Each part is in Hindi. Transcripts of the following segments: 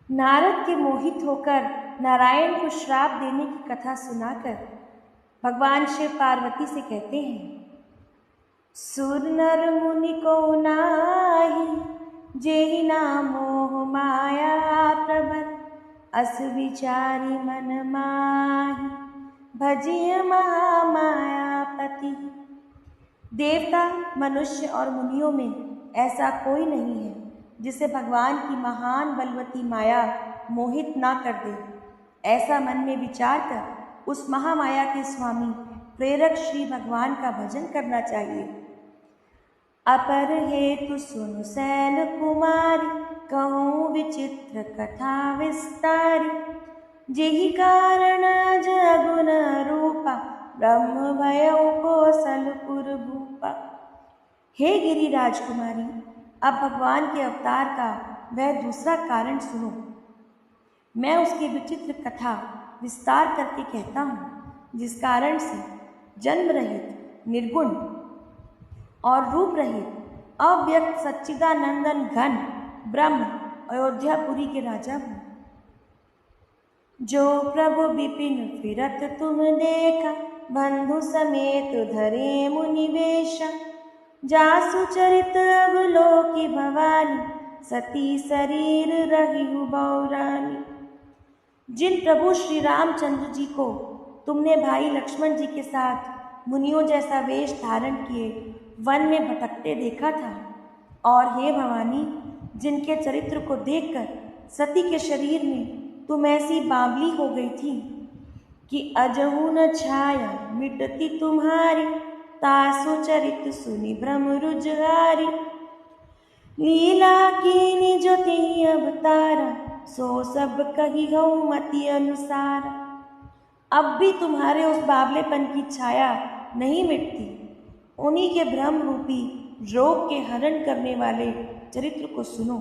नारद के मोहित होकर नारायण को श्राप देने की कथा सुनाकर भगवान शिव पार्वती से कहते हैं, सुर नर मुनि को नाही जेहि नाम मोह माया प्रबल अस विचारी मन माहि भजिय महामायापति। देवता, मनुष्य और मुनियों में ऐसा कोई नहीं है जिसे भगवान की महान बलवती माया मोहित ना कर दे। ऐसा मन में विचार कर उस महामाया के स्वामी प्रेरक श्री भगवान का भजन करना चाहिए। अपर हेतु सुनु सैल कुमारी कहूँ विचित्र कथा विस्तारी जेहि कारण अज अगुन रूपा ब्रह्म भयउ कौशलपुर भूपा। हे गिरि राजकुमारी, अब भगवान के अवतार का वह दूसरा कारण सुनो। मैं उसकी विचित्र कथा विस्तार करके कहता हूँ, जिस कारण से जन्म रहित, निर्गुण और रूप रहित अव्यक्त सच्चिदानंदन घन ब्रह्म अयोध्यापुरी के राजा हूँ। जो प्रभु विपिन फिरत तुम देखा बंधु समेत धरे मुनि वेशा जासु चरित अवलोकी भवानी सती शरीर रही बौरानी। जिन प्रभु श्री रामचंद्र जी को तुमने भाई लक्ष्मण जी के साथ मुनियों जैसा वेश धारण किए वन में भटकते देखा था, और हे भवानी, जिनके चरित्र को देखकर सती के शरीर में तुम ऐसी बावली हो गई थी कि अजहू न छाया मिटती तुम्हारी तासु चरित सुनि भ्रम रुजगारी। लीला कीनी जो ती अवतारा सो सब कही गौ मति अनुसार। अब भी तुम्हारे उस बावलेपन की छाया नहीं मिटती। उन्हीं के भ्रम रूपी रोग के हरण करने वाले चरित्र को सुनो।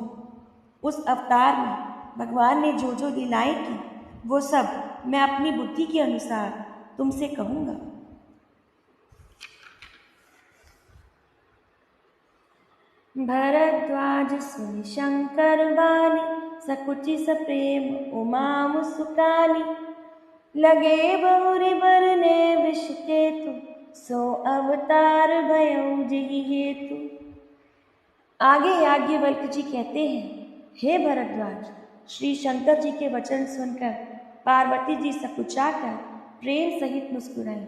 उस अवतार में भगवान ने जो जो लीलाएं की वो सब मैं अपनी बुद्धि के अनुसार तुमसे कहूँगा। भरद्वाज सुनि शंकर वाणी सकुचि सप्रेम उमा मुस्कानी लगे बहुरी बरने विष केतु सो अवतार भयउ जेहि हेतु। आगे याज्ञवल्क्य जी कहते हैं, हे भरद्वाज, श्री शंकर जी के वचन सुनकर पार्वती जी सकुचाकर प्रेम सहित मुस्कुराई।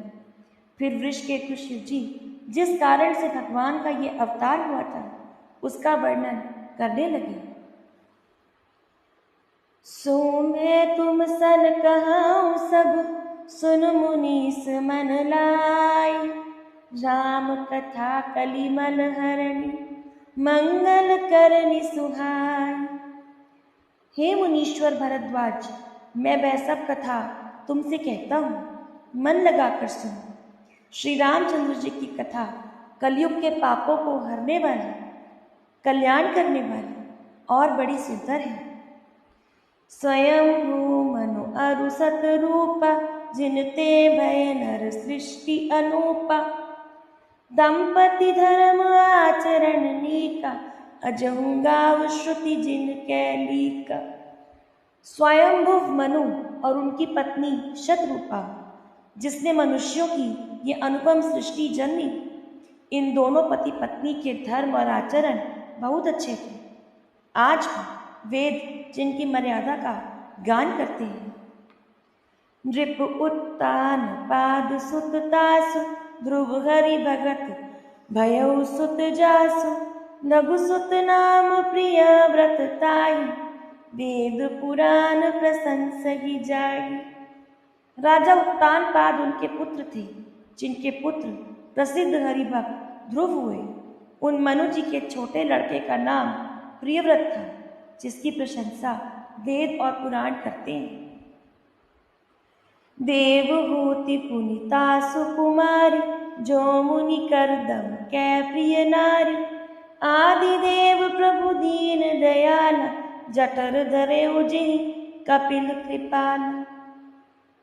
फिर वृषकेतु शिव जी जिस कारण से भगवान का ये अवतार हुआ था उसका वर्णन करने लगे। सो मैं तुम सन कहूँ सब सुन मुनीस मन लाई राम कथा कलिमल हरणी मंगल करनी सुहाई। हे मुनीश्वर भरद्वाज, मैं वह सब कथा तुमसे कहता हूँ, मन लगाकर सुनो। श्री रामचंद्र जी की कथा कलयुग के पापों को हरने वाली, कल्याण करने वाली और बड़ी सुंदर है। स्वयंभू मनु अरु सत रूपा जिनते भय नर सृष्टि अनूपा दंपति धर्म आचरण नीका अजहू गाव श्रुति जिन कैलिका। स्वयंभुव मनु और उनकी पत्नी शतरूपा, जिसने मनुष्यों की ये अनुपम सृष्टि जन्मी, इन दोनों पति पत्नी के धर्म और आचरण बहुत अच्छे थे। आज वेद जिनकी मर्यादा का गान करते हैं। नृप उत्तान पाद सुत तासु ध्रुव हरि भगत भयउ सुत जासु नगु सुत नाम प्रिय व्रत ताहि वेद पुराण प्रशंसहि जाहि। राजा उत्तान पाद उनके पुत्र थे, जिनके पुत्र प्रसिद्ध हरिभक्त ध्रुव हुए। उन मनु जी के छोटे लड़के का नाम प्रियव्रत था, जिसकी प्रशंसा वेद और पुराण करते हैं। देवहूति पुनिता सुकुमारी जो मुनि करदम कै प्रिय नारी आदि देव प्रभु दीन दयाल जठर धरे उजिहि कपिल कृपाल।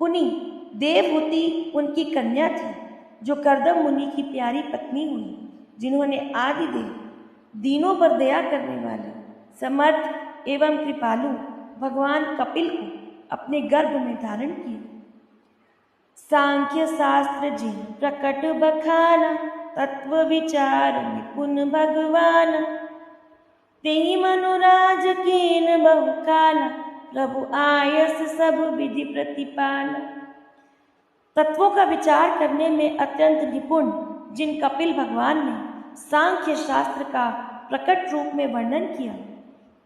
पुनि देवहूति उनकी कन्या थी, जो करदम मुनि की प्यारी पत्नी हुई, जिन्होंने आदि देव दीनों पर दया करने वाले समर्थ एवं कृपालु भगवान कपिल को अपने गर्भ में धारण किया। सांख्य शास्त्र जिन प्रकट बखाना, तत्व विचार निपुण भगवान। तेहि मनुराज कीन बहु काला, प्रभु आयस सब विधि प्रतिपाला। तत्वों का विचार करने में अत्यंत निपुण जिन कपिल भगवान ने सांख्य शास्त्र का प्रकट रूप में वर्णन किया,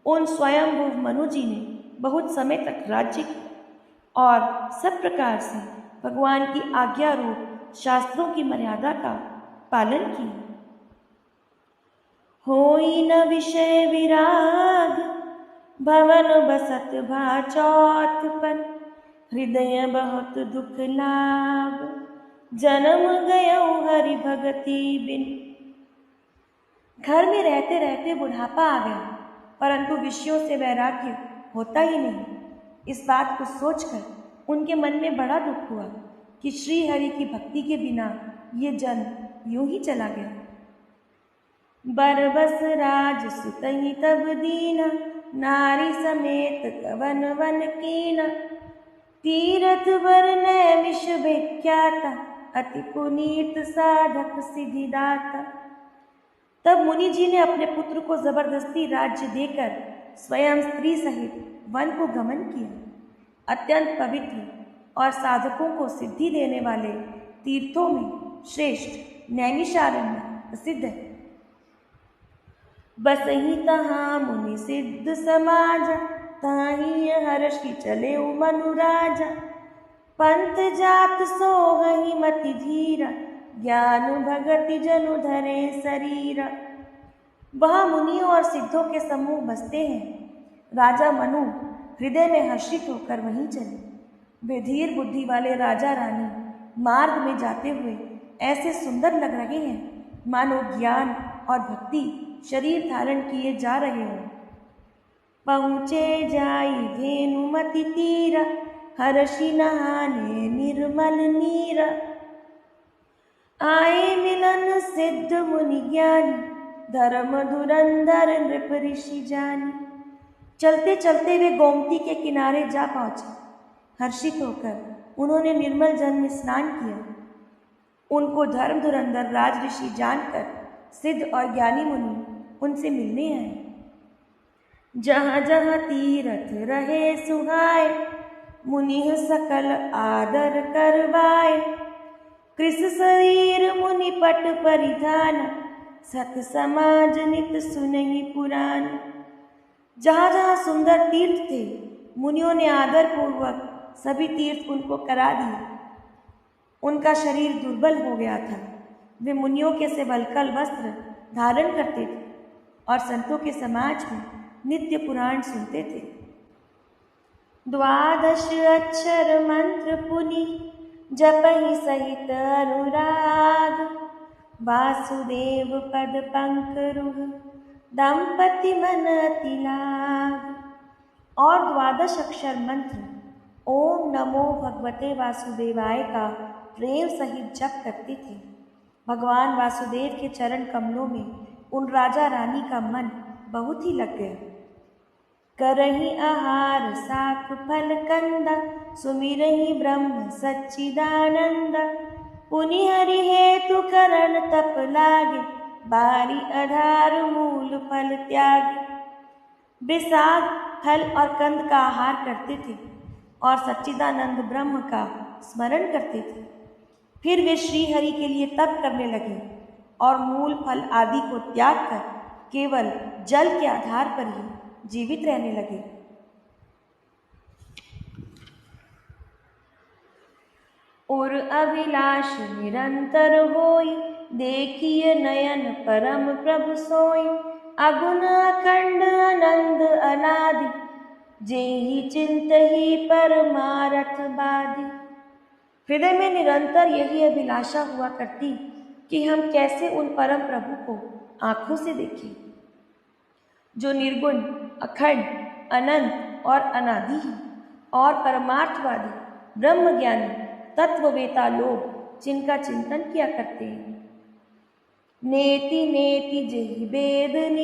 उन स्वयंभू मनु जी ने बहुत समय तक राज्य किया और सब प्रकार से भगवान की आज्ञा रूप शास्त्रों की मर्यादा का पालन किया। होई न विषय विराग, भवन बसत भा चौथपन। हृदय बहुत दुख लाग, जन्म गयो हरि भगति बिन। घर में रहते रहते बुढ़ापा आ गया, परंतु विषयों से वैराग्य होता ही नहीं। इस बात को सोचकर उनके मन में बड़ा दुख हुआ कि श्री हरि की भक्ति के बिना ये जन्म यूं ही चला गया। बरबस राज सुतहि तब दीना, नारी समेत कवन वन कीना। तीरथ वर्णय विष विख्याता, अति पुनीत साधक सिद्धिदाता। तब मुनि जी ने अपने पुत्र को जबरदस्ती राज्य देकर स्वयं स्त्री सहित वन को गमन किया। अत्यंत पवित्र और साधकों को सिद्धि देने वाले तीर्थों में श्रेष्ठ नैमिषारण्य प्रसिद्ध है। बसहि तहाँ मुनि सिद्ध समाज, ताहि हर्षि चले मनुराजा। पंथ जात सोहहि मति धीरा, ज्ञान भगति जनु धरे शरीरा। वह मुनियों और सिद्धों के समूह बसते हैं। राजा मनु हृदय में हर्षित होकर वहीं चले। वे धीर बुद्धि वाले राजा रानी मार्ग में जाते हुए ऐसे सुंदर लग रहे हैं मानो ज्ञान और भक्ति शरीर धारण किए जा रहे हों। पहुँचे जाई धेनुमति तीरा, हर्षि नहाने निर्मल नीरा। आए मिलन सिद्ध मुनि ज्ञानी, धर्म धुरंधर नृप ऋषि जानी। चलते चलते वे गोमती के किनारे जा पहुँचे। हर्षित होकर उन्होंने निर्मल जल में स्नान किया। उनको धर्म धुरंधर राज ऋषि जानकर सिद्ध और ज्ञानी मुनि उनसे मिलने आए। जहाँ जहाँ तीरथ रहे सुहाए, मुनि सकल आदर करवाए। कृष शरीर मुनि पट परिधान, सत समाज नित सुनहि पुराण। जहाँ जहाँ सुंदर तीर्थ थे, मुनियों ने आदर पूर्वक सभी तीर्थ उनको करा दिए। उनका शरीर दुर्बल हो गया था। वे मुनियों के से वल्कल वस्त्र धारण करते थे और संतों के समाज में नित्य पुराण सुनते थे। द्वादश अक्षर मंत्र पुनि, जपहि सहित अनुराग। वासुदेव पद पंकरुह, दंपति मन अति लाग। और द्वादश अक्षर मंत्र ओम नमो भगवते वासुदेवाय का प्रेम सहित जप करते थे। भगवान वासुदेव के चरण कमलों में उन राजा रानी का मन बहुत ही लग गया। करहि आहार साक फल कंदा, सुमिरहि ब्रह्म सच्चिदानंद। पुनि हरि हेतु करण तप लागे, बारी आधार मूल फल त्यागे। वे साग फल और कंद का आहार करते थे और सच्चिदानंद ब्रह्म का स्मरण करते थे। फिर वे श्री हरि के लिए तप करने लगे और मूल फल आदि को त्याग कर केवल जल के आधार पर ही जीवित रहने लगे। और अभिलाष निरंतर होई, देखिए नयन परम प्रभु सोई। अगुण अखंड आनंद अनादि, जेहि चिंत ही परमारथ बादी। हृदय में निरंतर यही अभिलाषा हुआ करती कि हम कैसे उन परम प्रभु को आंखों से देखें, जो निर्गुण, अखंड, अनंत और अनादि है और परमार्थवादी ब्रह्मज्ञानी तत्ववेता लोग जिनका चिंतन किया करते हैं। नेति नेति जेहि वेद